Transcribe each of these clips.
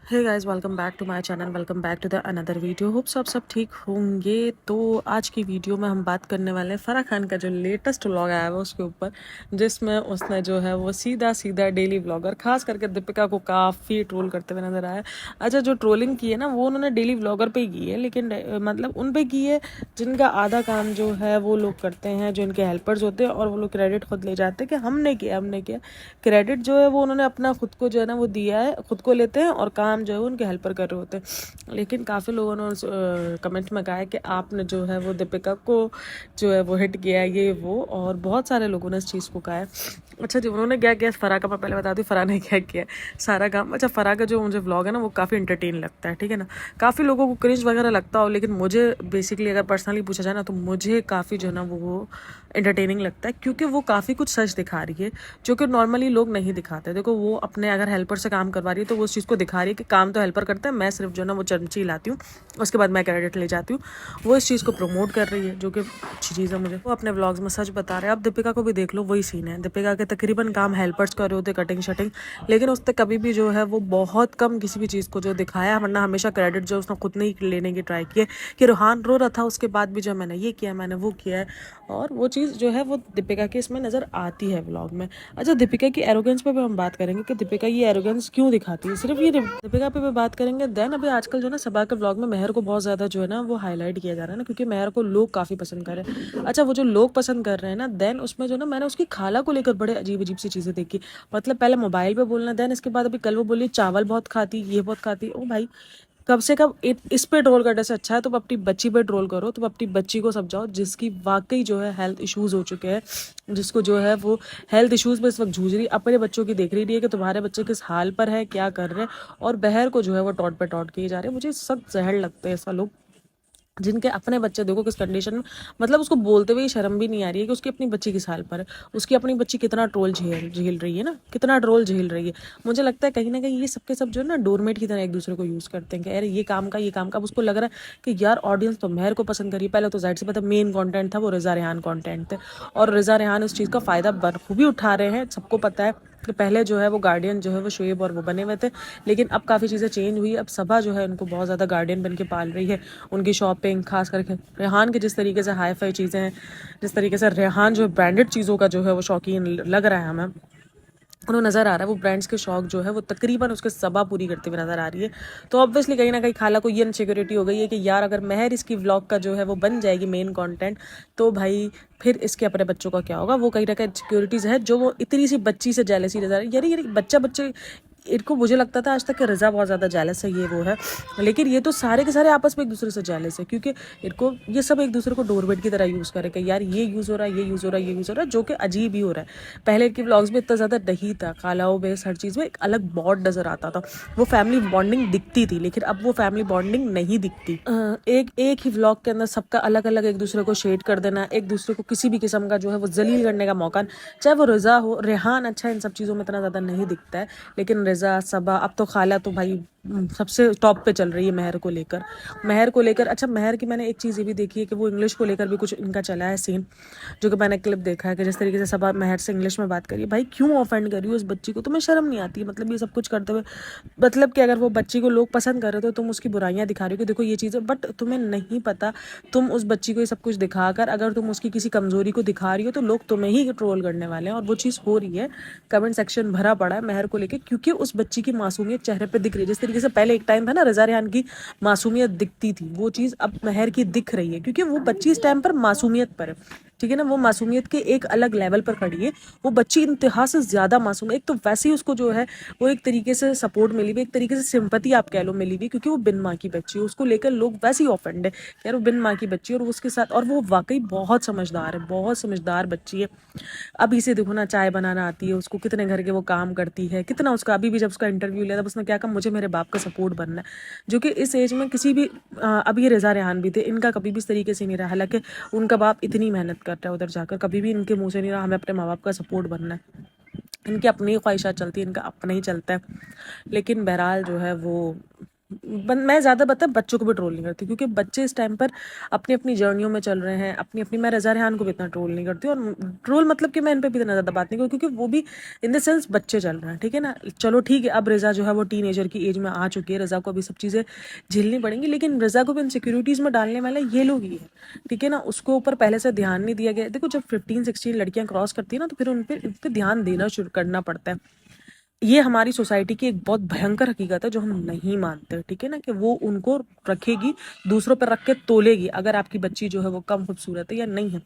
Hey guys, welcome back to my channel. Welcome back to the another video. Hope सब ठीक होंगे। तो आज की वीडियो में हम बात करने वाले हैं फराह खान का जो लेटेस्ट व्लॉग आया हुआ उसके ऊपर, जिसमें उसने जो है वो सीधा सीधा डेली व्लॉगर खास करके दीपिका को काफ़ी ट्रोल करते हुए नजर आया। अच्छा, जो ट्रोलिंग की है ना वो उन्होंने डेली व्लॉगर पे ही की है, लेकिन मतलब उन पे की है जिनका आधा काम जो है वो लोग करते हैं, जो इनके हेल्पर्स होते हैं, और वो लोग क्रेडिट खुद ले जाते हैं कि हमने किया। क्रेडिट जो है वो उन्होंने अपना खुद को जो है ना वो दिया है, खुद को लेते हैं, और काम जो है उनके हेल्पर कर रहे होते हैं। लेकिन काफ़ी लोगों ने कमेंट में कहा है कि आपने जो है वो दीपिका को जो है वो हिट किया है, ये वो, और बहुत सारे लोगों ने इस चीज़ को कहा है। अच्छा जी, उन्होंने क्या किया फराह का मैं पहले बता दूँ फराह ने क्या किया है। सारा काम, अच्छा, फराह का जो मुझे व्लॉग है ना वो काफ़ी इंटरटेन लगता है, ठीक है ना। काफ़ी लोगों को क्रिंज वगैरह लगता हो, लेकिन मुझे बेसिकली अगर पर्सनली पूछा जाए ना तो मुझे काफ़ी जो है ना वो एंटरटेनिंग लगता है, क्योंकि वो काफ़ी कुछ सच दिखा रही है जो कि नॉर्मली लोग नहीं दिखाते। देखो, वो अपने अगर हेल्पर से काम करवा रही है तो वो उस चीज़ को दिखा रही है कि काम तो हेल्पर करते हैं, मैं सिर्फ जो है ना वो चमची लाती हूँ, उसके बाद मैं क्रेडिट ले जाती हूँ। वो इस चीज़ को प्रमोट कर रही है, जो कि अच्छी चीज़ है। मुझे वो अपने व्लॉग्स में सच बता रहे हैं। अब दीपिका को भी देख लो, वही सीन है। दीपिका के तकरीबन काम हेल्पर्स कर रहे होते, कटिंग शटिंग, लेकिन उसने कभी भी जो है वो बहुत कम किसी भी चीज़ को जो दिखाया, वरना हमेशा क्रेडिट जो उसने खुद ने ही लेने की ट्राई की है कि रूहान रो रहा था उसके बाद भी जो मैंने ये किया, मैंने वो किया है, और वो चीज़ जो है वो दीपिका के इसमें नज़र आती है व्लॉग में। अच्छा, दीपिका की एरोगेंस पे भी हम बात करेंगे कि दीपिका ये एरोगेंस क्यों दिखाती है, सिर्फ ये दीपिका पे भी बात करेंगे। देन अभी आजकल जो है ना सबा के व्लॉग में मेहर को बहुत ज़्यादा जो है ना वो हाईलाइट किया जा रहा है ना, क्योंकि मेहर को लोग काफ़ी पसंद कर रहे हैं। अच्छा, वो जो लोग पसंद कर रहे हैं ना, देन उसमें जो है ना मैंने उसकी खाला को लेकर बड़े अजीब अजीब सी चीज़ें देखी। मतलब पहले मोबाइल पे बोलना, देन इसके बाद अभी कल वो बोली चावल बहुत खाती, ये बहुत खाती। ओ भाई, कब से कब इस पे ट्रोल करने से अच्छा है तुम अपनी बच्ची पे ट्रोल करो। तुम अपनी बच्ची को समझाओ जिसकी वाकई जो है हेल्थ इश्यूज हो चुके हैं, जिसको जो है वो हेल्थ इश्यूज में इस वक्त जूझ रही, अपने बच्चों की देख रही है कि तुम्हारे बच्चे किस हाल पर है, क्या कर रहे हैं, और बहर को जो है वो टॉट पे टॉट किए जा रहे हैं। मुझे सख्त जहर लगते हैं ऐसा लोग, जिनके अपने बच्चे देखो किस कंडीशन में, मतलब उसको बोलते हुए शर्म भी नहीं आ रही है कि उसकी अपनी बच्ची किस हाल पर है, उसकी अपनी बच्ची कितना ट्रोल झेल रही है ना, कितना ट्रोल झेल रही है। मुझे लगता है कहीं ना कहीं ये सबके सब जो है ना डोरमेट की तरह एक दूसरे को यूज़ करते हैं कि अरे ये काम का, ये काम का। अब उसको लग रहा है कि यार ऑडियंस तो मेहर को पसंद करी। पहले तो जाहिर से पता मेन कॉन्टेंट था वो रिजा रेहान कॉन्टेंट थे, और रिजा रेहान उस चीज़ का फ़ायदा बखूबी उठा रहे हैं, सबको पता है कि पहले जो है वो गार्डियन जो है वो शोएब और वो बने हुए थे, लेकिन अब काफ़ी चीज़ें चेंज हुई। अब सबा जो है उनको बहुत ज़्यादा गार्डियन बन के पाल रही है। उनकी शॉपिंग खास करके रेहान की जिस तरीके से हाई फाई चीज़ें हैं, जिस तरीके से रेहान जो ब्रांडेड चीज़ों का जो है वो शौकीन लग रहा है हमें, उन्हें नज़र आ रहा है वो ब्रांड्स के शौक जो है वो तकरीबन उसके सबा पूरी करते हुए नज़र आ रही है। तो ऑब्वियसली कहीं ना कहीं खाला को ये इनसिक्योरिटी हो गई है कि यार अगर महर इसकी व्लॉग का जो है वो बन जाएगी मेन कंटेंट, तो भाई फिर इसके अपने बच्चों का क्या होगा। वो कहीं ना कहीं इनसिक्योरिटीज़ है जो वो इतनी सी बच्ची से जेलसी नजर आ रही है। यार यार बच्चा बच्चे, इनको मुझे लगता था आज तक कि रज़ा बहुत ज़्यादा जेलस है, ये वो है, लेकिन ये तो सारे के सारे आपस में एक दूसरे से जेलस है, क्योंकि इनको ये सब एक दूसरे को डोरमेट की तरह यूज़ करे कि यार ये यूज़ हो रहा है, ये यूज़ हो रहा है, ये यूज़ हो रहा है, जो कि अजीब ही हो रहा है। पहले इनकी व्लॉग्स में इतना ज़्यादा नहीं था, खालाओं बेस हर चीज़ में एक अलग बॉन्ड नज़र आता था, वो फैमिली बॉन्डिंग दिखती थी, लेकिन अब वो फैमिली बॉन्डिंग नहीं दिखती। एक एक ही व्लॉग के अंदर सबका अलग अलग एक दूसरे को शेड कर देना, एक दूसरे को किसी भी किस्म का जो है वो जलील करने का मौका, चाहे वो रज़ा हो, रेहान अच्छा इन सब चीज़ों में इतना ज़्यादा नहीं दिखता है, लेकिन रज़ा, सबा, अब तो खाला तो भाई सबसे टॉप पे चल रही है महर को लेकर। महर को लेकर, अच्छा, महर की मैंने एक चीज़ ये भी देखी है कि वो इंग्लिश को लेकर भी कुछ इनका चला है सीन, जो कि मैंने क्लिप देखा है कि जिस तरीके से सबा महर से इंग्लिश में बात करिए, भाई क्यों ऑफेंड करी हो उस बच्ची को, तुम्हें शर्म नहीं आती है? मतलब ये सब कुछ करते हुए, मतलब कि अगर वो बच्ची को लोग पसंद कर रहे हो तो तुम उसकी बुराइयां दिखा रही हो कि देखो ये चीज़ है, बट तुम्हें नहीं पता, तुम उस बच्ची को ये सब कुछ दिखाकर अगर तुम उसकी किसी कमजोरी को दिखा रही हो तो लोग तुम्हें ही ट्रोल करने वाले हैं, और वो चीज़ हो रही है। कमेंट सेक्शन भरा पड़ा है महर को लेकर, क्योंकि उस बच्ची की मासूमियत चेहरे पे दिख रही है। जिस तरीके से पहले एक टाइम था ना रज़ा रेहान की मासूमियत दिखती थी, वो चीज़ अब महर की दिख रही है, क्योंकि वो बच्ची इस टाइम पर मासूमियत पर है, ठीक है ना, वो मासूमियत के एक अलग लेवल पर खड़ी है। वो बच्ची इंतहा से ज़्यादा मासूम है। एक तो वैसे ही उसको जो है वो एक तरीके से सपोर्ट मिली हुई, एक तरीके से सिंपैथी आप कह लो मिली हुई, क्योंकि वो बिन माँ की बच्ची है, उसको लेकर लोग वैसे ही ऑफेंड है यार वो बिन माँ की बच्ची है, और उसके साथ, और वो वाकई बहुत समझदार है, बहुत समझदार बच्ची है। अभी से देखो ना, चाय बनाना आती है उसको, कितने घर के वो काम करती है, कितना उसका, अभी भी जब उसका इंटरव्यू लिया तब उसने क्या कहा, मुझे मेरे बाप का सपोर्ट बनना है, जो कि इस एज में किसी भी अभी ये रज़ा रेहान भी थे, इनका कभी भी इस तरीके से नहीं रहा। हालांकि उनका बाप इतनी मेहनत करता है उधर जाकर, कभी भी इनके मुंह से नहीं रहा हमें अपने माँ बाप का सपोर्ट बनना है। इनकी अपनी ख्वाहिशात चलती है, इनका अपना ही चलता है। लेकिन बहरहाल जो है वो मैं ज़्यादा बच्चों को भी ट्रोल नहीं करती, क्योंकि बच्चे इस टाइम पर अपनी अपनी जर्नियों में चल रहे हैं, अपनी अपनी। मैं रज़ा रेहान को भी इतना ट्रोल नहीं करती, और ट्रोल मतलब कि मैं इन पे भी इतना ज़्यादा बात नहीं करूँ, क्योंकि वो भी इन द सेंस बच्चे चल रहे हैं, ठीक है ना। चलो ठीक है, अब रज़ा जो है वो टीनेजर की एज में आ चुकी है, रज़ा को अभी सब चीज़ें झेलनी पड़ेंगी, लेकिन रज़ा को भी इनसिक्योरिटीज़ में डालने वाला ये लोग ही है, ठीक है ना। उसको ऊपर पहले से ध्यान नहीं दिया गया। देखो, जब 15-16 लड़कियां क्रॉस करती है ना, तो फिर उन पे ध्यान देना शुरू करना पड़ता है। ये हमारी सोसाइटी की एक बहुत भयंकर हकीकत है जो हम नहीं मानते, ठीक है ना, कि वो उनको रखेगी, दूसरों पर रख के तोलेगी अगर आपकी बच्ची जो है वो कम खूबसूरत है या नहीं है।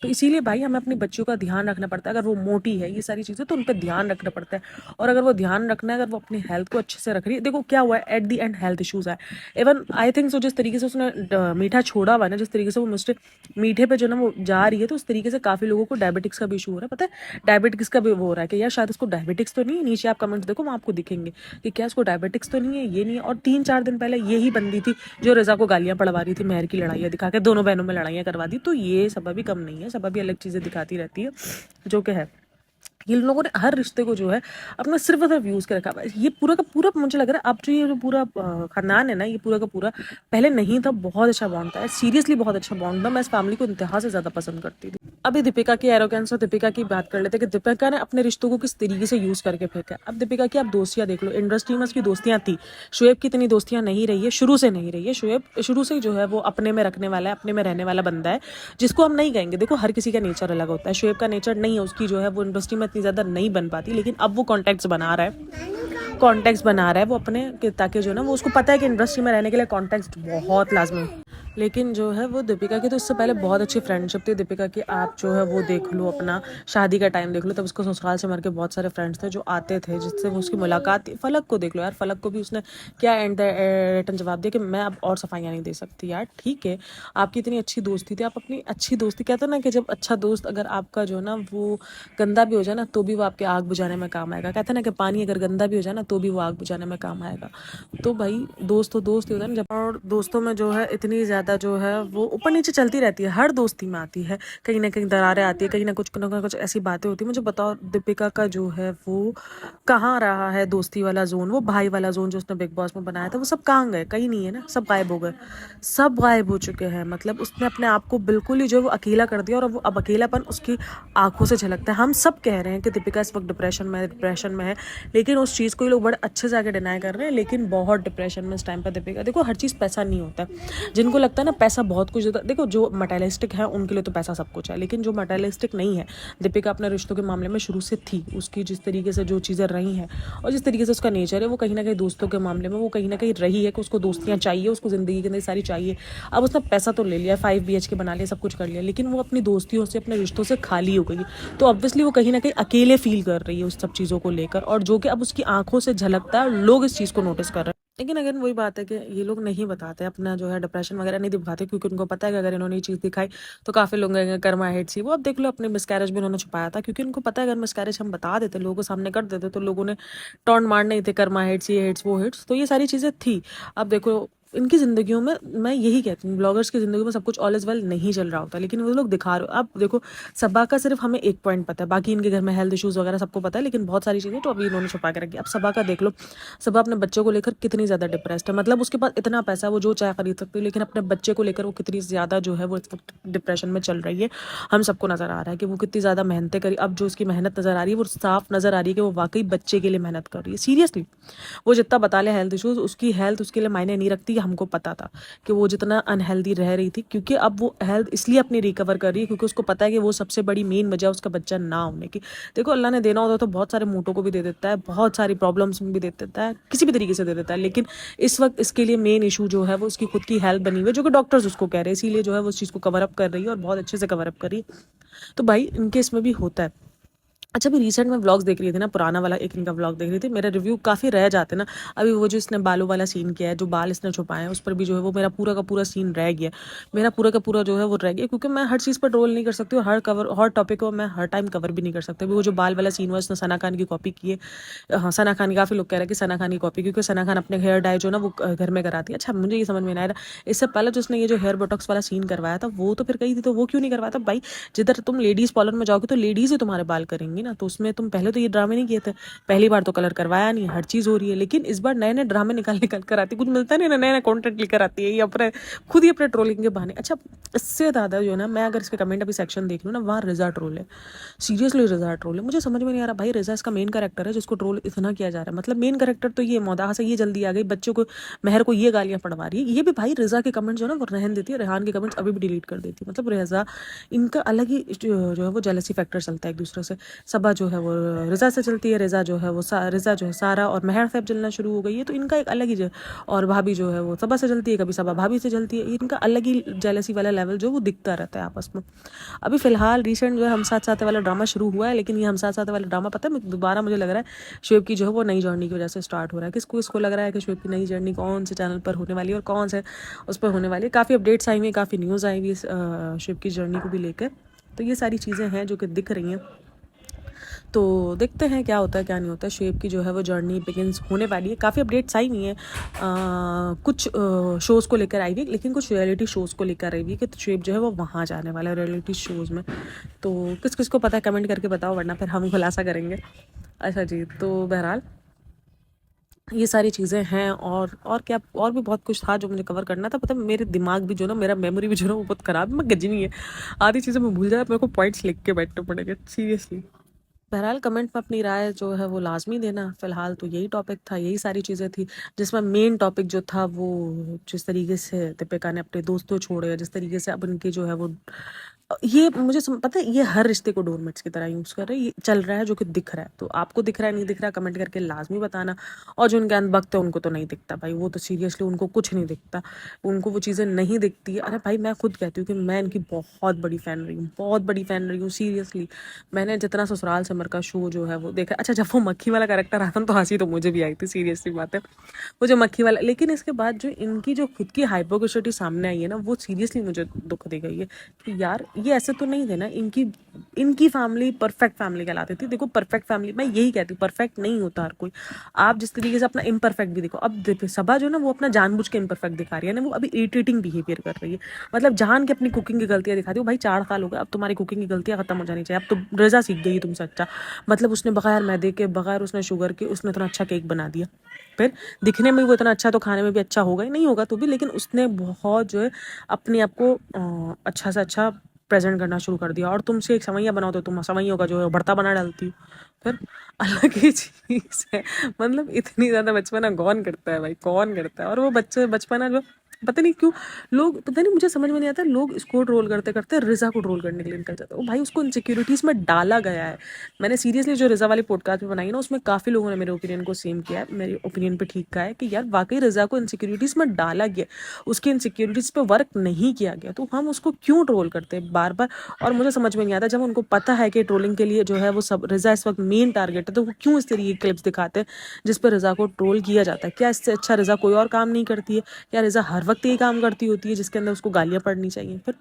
तो इसीलिए भाई हमें अपनी बच्चियों का ध्यान रखना पड़ता है। अगर वो मोटी है, ये सारी चीज़ें, तो उन पर ध्यान रखना पड़ता है। और अगर वो ध्यान रखना है, अगर वो अपनी हेल्थ को अच्छे से रख रही है, देखो क्या हुआ है, at the and health issues है। इवन आई थिंक सो, जिस तरीके से उसने मीठा छोड़ा हुआ है ना, जिस तरीके से वो मुझसे मीठे पे जो ना वो जा रही है, तो उस तरीके से काफ़ी लोगों को डायबिटिक्स का भी इशू हो रहा है। पता है डायबिटिक्स का भी वो हो रहा है कि यार शायद इसको डायबिटिक्स तो नहीं है। नीचे आप कमेंट्स देखो, वहाँ आपको दिखेंगे कि क्या इसको डायबिटिक्स तो नहीं है, ये नहीं है। और 3-4 दिन पहले यही बंदी थी जो रज़ा को गालियाँ पड़वा रही थी, मेहर की लड़ाइयाँ दिखा के दोनों बहनों में लड़ाइयाँ करवा दी। तो ये सबब भी कम नहीं है, सबब भी अलग चीज़ें दिखाती रहती है, जो कि है। ये लोगों ने हर रिश्ते को जो है अपना सिर्फ और सिर्फ यूज कर रखा है। ये पूरा का पूरा मुझे लग रहा है अब जो ये जो पूरा खानदान है ना, ये पूरा का पूरा पहले नहीं था, बहुत अच्छा बॉन्ड था, सीरियसली बहुत अच्छा बॉन्ड था। मैं इस फैमिली को इंतहा से ज्यादा पसंद करती थी। अभी दीपिका की एरोगेंस और दीपिका की बात कर लेते हैं कि दीपिका ने अपने रिश्तों को किस तरीके से यूज करके फेंका। अब दीपिका की आप दोस्तियां देख लो, इंडस्ट्री में उसकी दोस्तियां थी, शोएब की इतनी दोस्तियां नहीं रही है, शुरू से नहीं रही है। शोएब शुरू से जो है वो अपने में रखने वाला है, अपने में रहने वाला बंदा है, जिसको हम नहीं कहेंगे। देखो हर किसी का नेचर अलग होता है, शोएब का नेचर नहीं है, उसकी जो है वो इंडस्ट्री में इतनी ज्यादा नहीं बन पाती, लेकिन अब वो कॉन्टेक्ट्स बना रहा है वो अपने, ताकि जो ना वो उसको पता है कि इंडस्ट्री में रहने के लिए कॉन्टेक्ट बहुत लाजमी है। लेकिन जो है वो दीपिका की तो इससे पहले बहुत अच्छी फ्रेंडशिप थी दीपिका की। आप जो है वो देख लो, अपना शादी का टाइम देख लो, तब उसको ससुराल से मर के बहुत सारे फ्रेंड्स थे जो आते थे, जिससे वो उसकी मुलाकात थी। फलक को देख लो यार, फलक को भी उसने क्या एंड रिटर्न जवाब दिया कि मैं अब और सफाइयाँ नहीं दे सकती। यार ठीक है, आपकी इतनी अच्छी दोस्ती थी, आप अपनी अच्छी दोस्ती, कहते हैं ना कि जब अच्छा दोस्त अगर आपका जो ना वो गंदा भी हो जाए ना, तो भी वो आपके आग बुझाने में काम आएगा। कहते हैं ना कि पानी अगर गंदा भी हो जाए ना, तो भी वो आग बुझाने में काम आएगा। तो भाई दोस्त तो दोस्त ही होता है ना। जब और दोस्तों में जो है इतनी ज़्यादा जो है वो ऊपर नीचे चलती रहती है, हर दोस्ती में आती है, कहीं ना कहीं दरारें आती है, कहीं ना कुछ ऐसी बातें होती है। मुझे बताओ दीपिका का जो है वो कहाँ रहा है दोस्ती वाला जोन, वो भाई वाला जोन जो उसने बिग बॉस में बनाया था, वो सब कहाँ गए? कहीं नहीं है ना, सब गायब हो गए, सब गायब हो चुके हैं। मतलब उसने अपने आप को बिल्कुल ही जो है वो अकेला कर दिया, और वो अब अकेलापन उसकी आंखों से झलकता है। हम सब कह रहे हैं कि दीपिका इस वक्त डिप्रेशन में है, लेकिन उस चीज़ को ये लोग बड़े अच्छे से आके डिनाई कर रहे हैं। लेकिन बहुत डिप्रेशन में इस टाइम पर दीपिका। देखो हर चीज़ पैसा नहीं होता है, जिनको लगता है ना पैसा बहुत कुछ होता है। देखो जो मटेरियलिस्टिक है उनके लिए तो पैसा सब कुछ है, लेकिन जो मटेरियलिस्टिक नहीं है, दीपिका अपने रिश्तों के मामले में शुरू से थी, उसकी जिस तरीके से जो चीज़ें रही हैं और जिस तरीके से उसका नेचर है, वो कहीं ना कहीं दोस्तों के मामले में वो कहीं ना कहीं रही है कि उसको दोस्तियाँ चाहिए, उसको ज़िंदगी के अंदर सारी चाहिए। अब उसने पैसा तो ले लिया, 5 BHK बना लिया, सब कुछ कर लिया, लेकिन वो अपनी दोस्तियों से, अपने रिश्तों से खाली हो गई। तो ऑब्वियसली वो कहीं ना कहीं अकेले फील कर रही है उस सब चीज़ों को लेकर, और जो कि अब उसकी आंखों से झलकता है, लोग इस चीज़ को नोटिस कर रहे हैं। लेकिन अगर वही बात है कि ये लोग नहीं बताते अपना जो है डिप्रेशन वगैरह नहीं दिखाते, क्योंकि उनको पता है कि अगर इन्होंने ये चीज़ दिखाई तो काफ़ी लोग कहेंगे कर्मा हेट्स ही। वो अब देख लो, अपने मिसकैरेज भी उन्होंने छुपाया था, क्योंकि उनको पता है अगर मिसकैरेज हम बता देते, लोगों के सामने कर देते, तो लोगों ने टॉन्ट मारने ही थे, कर्मा हेट्स, ये हेट्स, वो हेट्स। तो ये सारी चीज़ें थी। अब देखो इनकी ज़िंदगियों में, मैं यही कहती हूँ, ब्लॉगर्स की ज़िंदगी में सब कुछ ऑल इज़ वेल नहीं चल रहा होता, लेकिन वो लोग दिखा रहे हो। अब देखो सबा का सिर्फ हमें एक पॉइंट पता है, बाकी इनके घर में हेल्थ इश्यूज़ वगैरह सबको पता है, लेकिन बहुत सारी चीज़ें तो अभी इन्होंने छुपा के रखी। अब सबा का देख लो, सबा अपने बच्चों को लेकर कितनी ज़्यादा डिप्रेस्ड है। मतलब उसके पास इतना पैसा है, वो जो चाहे खरीद सकती है, लेकिन अपने बच्चे को लेकर वो कितनी ज़्यादा जो है वो इस वक्त डिप्रेशन में चल रही है। हम सबको नज़र आ रहा है कि वो कितनी ज़्यादा मेहनतें करी। अब जो उसकी मेहनत नज़र आ रही है, वो साफ नज़र आ रही है कि वो वाकई बच्चे के लिए मेहनत कर रही है। सीरियसली वो जितना बता ले हेल्थ इश्यूज़, उसकी हेल्थ उसके लिए मायने नहीं रखती, हमको पता था कि वो जितना अनहेल्दी रह रही थी, क्योंकि अब वो हेल्थ इसलिए अपनी रिकवर कर रही है क्योंकि उसको पता है कि वो सबसे बड़ी मेन वजह उसका बच्चा ना होने की। देखो अल्लाह ने देना होता तो बहुत सारे मोटों को भी दे देता है, बहुत सारी प्रॉब्लम्स में भी दे देता है, किसी भी तरीके से दे देता है, लेकिन इस वक्त इसके लिए मेन इशू जो है वो उसकी खुद की हेल्थ बनी हुई है, जो कि डॉक्टर्स उसको कह रहे हैं। इसीलिए जो है वो उस चीज़ को कवर अप कर रही है और बहुत अच्छे से कवर अप कर रही है। तो भाई इनके इसमें भी होता है। अच्छा, अभी रिसेंट में व्लॉग्स देख रही थी ना, पुराना वाला एक इनका व्लॉग देख रही थी, मेरा रिव्यू काफ़ी रह जाते ना। अभी वो जो इसने बालों वाला सीन किया है, जो बाल इसने छुपाए हैं, उस पर भी जो है वो मेरा पूरा का पूरा सीन रह गया, मेरा पूरा का पूरा जो है वो रह गया, क्योंकि मैं हर चीज़ पर ट्रोल नहीं कर सकती और हर टॉपिक को मैं हर टाइम कवर भी नहीं कर सकती। वो जो बाल वाला सीन हुआ, इसने सना खान की कॉपी की है। हाँ, सना खान, काफ़ी लोग कह रहे हैं कि सना खान की कॉपी, क्योंकि सना खान अपने हेयर डाई जो ना वो घर में कराती है। अच्छा, मुझे ये समझ में नहीं आया, इससे पहले जो उसने ये जो हेयर बोटॉक्स वाला सीन करवाया था, वो तो फिर कही थी, तो वो क्यों नहीं करवाया था भाई? जिधर तुम लेडीज़ पार्लर में जाओगे तो लेडीज़ ही तुम्हारे बाल करेंगे। होंगी ना, तो उसमें तुम पहले तो ये ड्रामे नहीं किए थे, पहली बार तो कलर करवाया नहीं, हर चीज़ हो रही है, लेकिन इस बार नए नए ड्रामे निकाल कर आती, कुछ मिलता नहीं ना, नया नया कॉन्टेंट लेकर आती है ये अपने खुद ही अपने ट्रोलिंग के बहाने। अच्छा, इससे ज़्यादा जो है ना, मैं अगर इसके कमेंट अभी सेक्शन देख लूँ ना, वहाँ रिजा ट्रोल है, सीरियसली रिजा ट्रोल है। मुझे समझ में नहीं आ रहा भाई, रिजा इसका मेन कैरेक्टर है जिसको ट्रोल इतना किया जा रहा है। मतलब मेन कैरेक्टर तो ये मौदा से ये जल्दी आ गई, बच्चों को महर को ये गालियाँ पढ़वा रही है, ये भी भाई रिजा के कमेंट जो है ना वो रहन देती है, रेहान के कमेंट्स अभी भी डिलीट कर देती है। मतलब रिजा, इनका अलग ही जो है वो जेलसी फैक्टर चलता है एक दूसरे से। सबा जो है वो रिजा से चलती है, रिजा जो है वो रिजा जो है सारा और महर से अब जलना शुरू हो गई है, तो इनका एक अलग ही और भाभी जो है वो सबा से जलती है, कभी सबा भाभी से जलती है, इनका अलग ही जेलसी वाला लेवल जो वो दिखता रहता है आपस में। अभी फिलहाल रिसेंट जो है हम साथ साथ वाला ड्रामा शुरू हुआ है, लेकिन ये हम साथ साथ वाला ड्रामा पता है दोबारा मुझे लग रहा है शुएब की जो है वो नई जर्नी की वजह से स्टार्ट हो रहा है। किसको इसको लग रहा है कि शुएब की नई जर्नी कौन से चैनल पर होने वाली है और कौन से उस पर होने वाली है। काफ़ी अपडेट्स आई हुई है, काफ़ी न्यूज़ आई हुई है शुएब की जर्नी को भी लेकर, तो ये सारी चीज़ें हैं जो कि दिख रही हैं। तो देखते हैं क्या होता है क्या नहीं होता है। शुएब की जो है वो जर्नी बिगिंस होने वाली है, काफ़ी अपडेट्स आई हुई हैं, कुछ शोज़ को लेकर आई हुई, लेकिन कुछ रियलिटी शोज़ को लेकर आई हुई कि शुएब जो है वो वहाँ जाने वाला है रियलिटी शोज़ में। तो किस किस को पता है कमेंट करके बताओ, वरना फिर हम खुलासा करेंगे। अच्छा जी, तो बहरहाल ये सारी चीज़ें हैं, और क्या, और भी बहुत कुछ था जो मुझे कवर करना था। पता है मेरे दिमाग भी जो ना, मेरा मेमोरी भी जो ना वो बहुत ख़राब है, मैं गजनी है, आधी चीज़ें मैं भूल जाए, मेरे को पॉइंट्स लिख के बैठने पड़ेंगे सीरियसली। बहरहाल कमेंट में अपनी राय जो है वो लाजमी देना। फ़िलहाल तो यही टॉपिक था, यही सारी चीज़ें थी, जिसमें मेन टॉपिक जो था वो जिस तरीके से दीपिका ने अपने दोस्तों छोड़े, जिस तरीके से अब उनके जो है वो ये मुझे पता है ये हर रिश्ते को डोरमेट्स की तरह यूज़ कर रहे हैं, ये चल रहा है जो कि दिख रहा है। तो आपको दिख रहा है नहीं दिख रहा, कमेंट करके लाजमी बताना। और जो उनके अंधभक्त है उनको तो नहीं दिखता भाई, वो तो सीरियसली उनको कुछ नहीं दिखता, उनको वो चीज़ें नहीं दिखती है। अरे भाई मैं खुद कहती हूँ कि मैं इनकी बहुत बड़ी फ़ैन रही हूँ, बहुत बड़ी फ़ैन रही हूँ सीरियसली। मैंने जितना ससुराल सिमर का शो जो है वो देखा। अच्छा, जब वो मक्खी वाला कैरेक्टर आता ना तो हंसी तो मुझे भी आई थी, सीरियसली बात है, वो जो मक्खी वाला। लेकिन इसके बाद जो इनकी जो खुद की हाइपोक्रेसी सामने आई है ना, वो सीरियसली मुझे दुख दे गई है कि यार ये ऐसे तो नहीं थे ना। इनकी फैमिली परफेक्ट फैमिली कहलाती थी। देखो परफेक्ट फैमिली, मैं यही कहती हूँ, परफेक्ट नहीं होता हर कोई। आप जिस तरीके से अपना इम्परफेक्ट भी देखो, अब सबा जो ना वो अपना जानबूझ के इम्परफेक्ट दिखा रही है ना, वो अभी इरिटेटिंग बिहेवियर कर रही है, मतलब जान के अपनी कुकिंग की गलतियां दिखाती है। भाई 4 साल हो गए, अब तुम्हारी कुकिंग की गलतियां खत्म हो जानी चाहिए। अब तो रजा सीख गई तुमसे अच्छा, मतलब उसने बगैर मैदे के, बगैर उसने शुगर के, उसने इतना अच्छा केक बना दिया। फिर दिखने में वो इतना अच्छा, तो खाने में भी अच्छा होगा ही, नहीं होगा तो भी, लेकिन उसने बहुत जो है अपने आप को अच्छा से अच्छा प्रेजेंट करना शुरू कर दिया। और तुमसे एक सवैया बनाओ तो तुम सवैयों का जो है भरता बना डालती हो। फिर अलग ही चीज़ है, मतलब इतनी ज़्यादा बचपना कौन करता है भाई, कौन करता है। और वो बच्चे बचपना जो पता नहीं क्यों लोग, पता नहीं मुझे समझ में नहीं आता, लोग इसको ट्रोल करते करते रिजा को ट्रोल करने के लिए निकल जाते हैं। भाई उसको इनसिक्योरिटीज़ में डाला गया है। मैंने सीरियसली जो रिजा वाली पॉडकास्ट में बनाई ना, उसमें काफ़ी लोगों ने मेरे ओपिनियन को सेम किया है, मेरे ओपिनियन पे ठीक कहा है कि यार वाकई रिजा को इनसिक्योरिटीज़ में डाला गया, उसकी इनसिक्योरिटीज़ पे वर्क नहीं किया गया, तो हम उसको क्यों ट्रोल करते हैं बार बार। और मुझे समझ में नहीं आता, जब उनको पता है कि ट्रोलिंग के लिए जो है वो सब रिजा इस वक्त मेन टारगेट है, तो वो क्यों इस तरीके की क्लिप्स दिखाते हैं जिस पर रिजा को ट्रोल किया जाता है। क्या इससे अच्छा रिजा कोई और काम नहीं करती है? क्या रिजा हर वक्त यही काम करती होती है जिसके अंदर उसको गालियाँ पड़नी चाहिए? फिर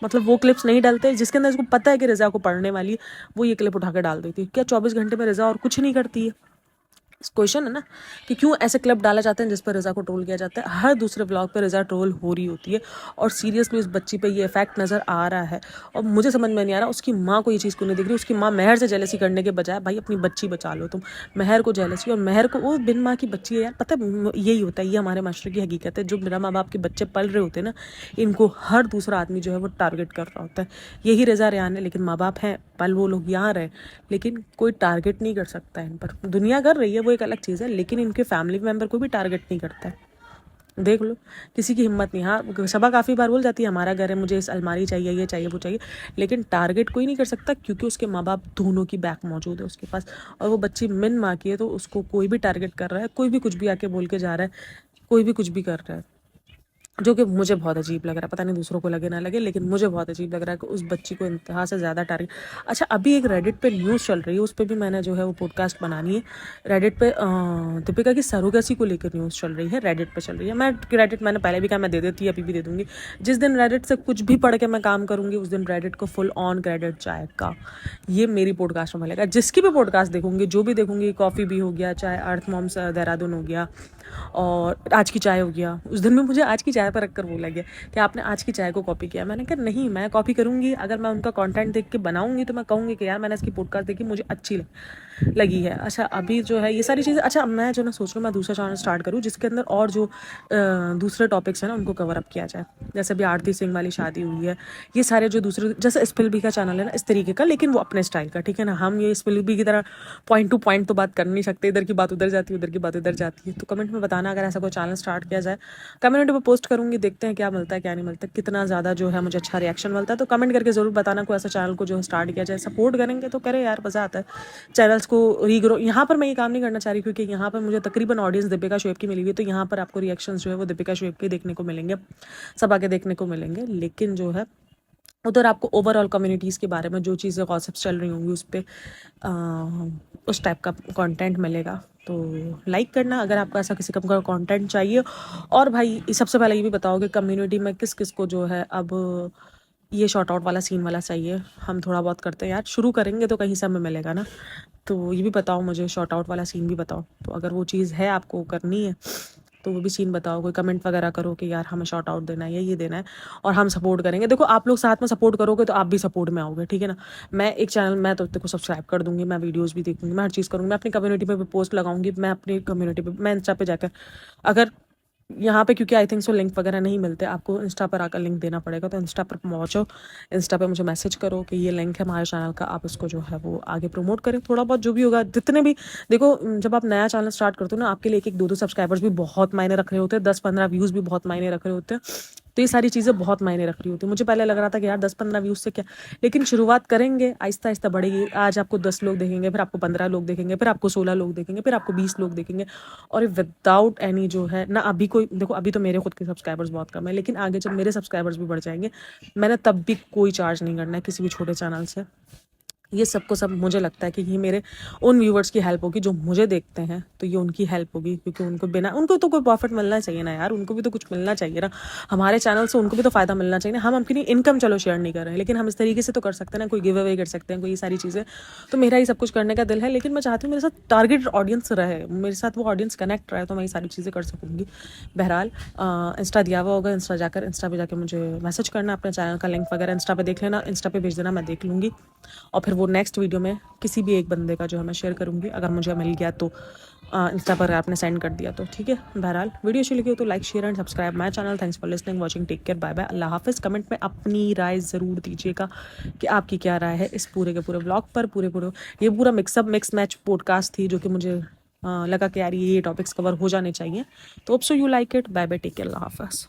मतलब वो क्लिप्स नहीं डालते जिसके अंदर उसको पता है कि रिजा को पढ़ने वाली है, वो ये क्लिप उठा के डाल देती है। क्या 24 घंटे में रिजा और कुछ नहीं करती है? क्वेश्चन है ना कि क्यों ऐसे क्लिप डाले जाते हैं जिस पर रिजा को ट्रोल किया जाता है। हर दूसरे ब्लॉग पे रिजा ट्रोल हो रही होती है, और सीरियसली उस बच्ची पे ये इफेक्ट नज़र आ रहा है। और मुझे समझ में नहीं आ रहा उसकी माँ को ये चीज़ क्यों नहीं दिख रही। उसकी माँ महर से जेलसी करने के बजाय भाई अपनी बच्ची बचा लो तुम। महर को जेलसी, और महर को, वो बिन माँ की बच्ची है यार। पता है यही होता है, ये हमारे माशरे की हकीकत है। जो मेरा माँ बाप के बच्चे पल रहे होते हैं ना, इनको हर दूसरा आदमी जो है वो टारगेट कर रहा होता है। यही रिजा रेहान है, लेकिन माँ बाप हैं, पल वो लोग यहाँ रहे, लेकिन कोई टारगेट नहीं कर सकता इन पर। दुनिया कर रही है वो एक अलग चीज़ है, लेकिन इनके फैमिली मेम्बर को भी टारगेट नहीं करता है। देख लो, किसी की हिम्मत नहीं। हाँ, सबा काफ़ी बार बोल जाती है हमारा घर है, मुझे इस अलमारी चाहिए, ये चाहिए, वो चाहिए, लेकिन टारगेट कोई नहीं कर सकता क्योंकि उसके माँ बाप दोनों की बैक मौजूद है उसके पास। और वो बच्ची मिन माँ की है, तो उसको कोई भी टारगेट कर रहा है, कोई भी कुछ भी आके बोल के जा रहा है, कोई भी कुछ भी कर रहा है, जो कि मुझे बहुत अजीब लग रहा है। पता नहीं दूसरों को लगे ना लगे, लेकिन मुझे बहुत अजीब लग रहा है कि उस बच्ची को इंतहा से ज़्यादा टारगेट। अच्छा, अभी एक रेडिट पे न्यूज़ चल रही है, उस पर भी मैंने जो है वो पॉडकास्ट बनानी है। रेडिट पे दीपिका की सरोगेसी को लेकर न्यूज़ चल रही है, रेडिट पे चल रही है। मैं रेडिट मैंने पहले भी कहा, मैं दे देती, अभी भी दे दूँगी। जिस दिन रेडिट से कुछ भी पढ़ के मैं काम करूँगी, उस दिन रेडिट को फुल ऑन क्रेडिट जाएगा। ये मेरी पॉडकास्ट में मिलेगा। जिसकी भी पॉडकास्ट देखूँगी, जो भी देखूँगी, कॉफ़ी भी हो गया, चाहे अर्थ मॉम्स देहरादून हो गया, और आज की चाय हो गया, उस दिन में मुझे आज की चाय पर रख कर बोला गया कि आपने आज की चाय को कॉपी किया। मैंने कहा नहीं, मैं कॉपी करूँगी, अगर मैं उनका कंटेंट देख के बनाऊँगी तो मैं कहूँगी कि यार मैंने इसकी पॉडकास्ट देखी, मुझे अच्छी लगी है। अच्छा अभी जो है ये सारी चीज़ें, अच्छा मैं जो ना सोच रही हूँ मैं दूसरा चैनल स्टार्ट करूँ जिसके अंदर और जो दूसरे टॉपिक्स हैं ना उनको कवर अप किया जाए। जैसे अभी आरती सिंह वाली शादी हुई है, ये सारे जो दूसरे, जैसे इस फिल्मी का चैनल है ना इस तरीके का, लेकिन वो अपने स्टाइल का, ठीक है ना। हम ये इस फिल्मी की तरह पॉइंट टू पॉइंट तो बात कर नहीं सकते, इधर की बात उधर जाती है, उधर की बात इधर जाती है। तो कमेंट में बताना अगर ऐसा कोई चैनल स्टार्ट किया जाए, कम्युनिटी पर पोस्ट करूँगी, देखते हैं क्या मिलता है क्या नहीं मिलता, कितना ज़्यादा जो है मुझे अच्छा रिएक्शन मिलता है। तो कमेंट करके ज़रूर बताना कोई ऐसा चैनल को जो स्टार्ट किया जाए। सपोर्ट करेंगे तो करें यार, मज़ा आता है चैनल्स को रीग्रो। यहाँ पर मैं ये काम नहीं करना चाह रही क्योंकि यहाँ पर मुझे तकरीबन ऑडियंस दीपिका शुएब की मिली हुई है, तो यहाँ पर आपको रिएक्शंस जो है वो दीपिका शुएब के देखने को मिलेंगे, सब आगे देखने को मिलेंगे। लेकिन जो है उधर आपको ओवरऑल कम्युनिटीज़ के बारे में जो चीज़ें गॉसिप्स चल रही होंगी उस पर उस टाइप का कंटेंट मिलेगा। तो लाइक करना अगर आपको ऐसा किसी का कंटेंट चाहिए। और भाई सबसे पहले ये भी बताओ कि कम्युनिटी में किस किस को जो है अब ये शॉर्ट आउट वाला सीन वाला चाहिए। हम थोड़ा बहुत करते हैं यार, शुरू करेंगे तो कहीं से हमें मिलेगा ना। तो ये भी बताओ मुझे, शॉर्ट आउट वाला सीन भी बताओ। तो अगर वो चीज़ है आपको करनी है तो वो भी सीन बताओ, कोई कमेंट वगैरह करो कि यार हमें शॉर्ट आउट देना है या ये देना है, और हम सपोर्ट करेंगे। देखो आप लोग साथ में सपोर्ट करोगे तो आप भी सपोर्ट में आओगे, ठीक है ना। मैं एक चैनल, मैं तो देखो सब्सक्राइब कर दूंगी, मैं वीडियोस भी देखूंगी, मैं हर चीज़ करूँगी, मैं अपनी कम्युनिटी पे भी पोस्ट लगाऊंगी, मैं अपनी कम्युनिटी पे, मैं इंस्टा पे जाकर, अगर यहाँ पे क्योंकि आई थिंक सो लिंक वगैरह नहीं मिलते, आपको इंस्टा पर आकर लिंक देना पड़ेगा। तो इंस्टा पर पहुँचो, इंस्टा पे मुझे मैसेज करो कि ये लिंक है हमारे चैनल का, आप इसको जो है वो आगे प्रमोट करें। थोड़ा बहुत जो भी होगा, जितने भी, देखो जब आप नया चैनल स्टार्ट करते हो ना, आपके लिए एक एक दो दो सब्सक्राइबर्स भी बहुत मायने रख रहे होते हैं, 10-15 व्यूज़ भी बहुत मायने रख रहे होते हैं। तो ये सारी चीज़ें बहुत मायने रख रही होती है। मुझे पहले लग रहा था कि यार 10-15 व्यूज़ से क्या, लेकिन शुरुआत करेंगे, आहिस्ता आहिस्ता बढ़ेगी। आज आपको 10 लोग देखेंगे, फिर आपको 15 लोग देखेंगे, फिर आपको 16 लोग देखेंगे, फिर आपको 20 लोग देखेंगे। और विदाउट एनी जो है ना, अभी कोई देखो, अभी तो मेरे खुद के सब्सक्राइबर्स बहुत कम है, लेकिन आगे जब मेरे सब्सक्राइबर्स भी बढ़ जाएंगे, मैंने तब भी कोई चार्ज नहीं करना है किसी भी छोटे चैनल से। ये सबको सब मुझे लगता है कि ये मेरे उन व्यूवर्स की हेल्प होगी जो मुझे देखते हैं, तो ये उनकी हेल्प होगी, क्योंकि उनको बिना, उनको तो कोई प्रॉफिट मिलना चाहिए ना यार, उनको भी तो कुछ मिलना चाहिए ना हमारे चैनल से, उनको भी तो फ़ायदा मिलना चाहिए ना। हम अपनी इनकम चलो शेयर नहीं कर रहे हैं, लेकिन हम इस तरीके से तो कर सकते हैं ना, कोई गिव अवे कर सकते हैं, कोई ये सारी चीज़ें। तो मेरा ही सब कुछ करने का दिल है, लेकिन मैं चाहती हूँ मेरे साथ टारगेट ऑडियंस रहे, मेरे साथ वो ऑडियंस कनेक्ट रहे, तो मैं ये सारी चीज़ें कर सकूँगी। बहरहाल इंस्टा दिया हुआ होगा, इंस्टा पे जाकर मुझे मैसेज करना, अपने चैनल का लिंक वगैरह इंस्टा पे देख लेना, इंस्टा पे भेज देना, मैं देख लूँगी। और फिर वो नेक्स्ट वीडियो में किसी भी एक बंदे का जो है मैं शेयर करूँगी, अगर मुझे मिल गया तो इंस्टा पर आपने सेंड कर दिया तो ठीक है। बहरहाल वीडियो अच्छी लगी हो तो like share and subscribe my channel. Thanks for listening watching, take care, bye bye, अल्लाह हाफिज़। कमेंट में अपनी राय ज़रूर दीजिएगा कि आपकी क्या राय है इस पूरे के पूरे ब्लॉग पर। पूरे ये पूरा मिक्स मैच पॉडकास्ट थी जो कि मुझे लगा कि यार ये टॉपिक्स कवर हो जाने चाहिए। तो hope so you like it. Bye bye, take care, अल्लाह हाफिज़।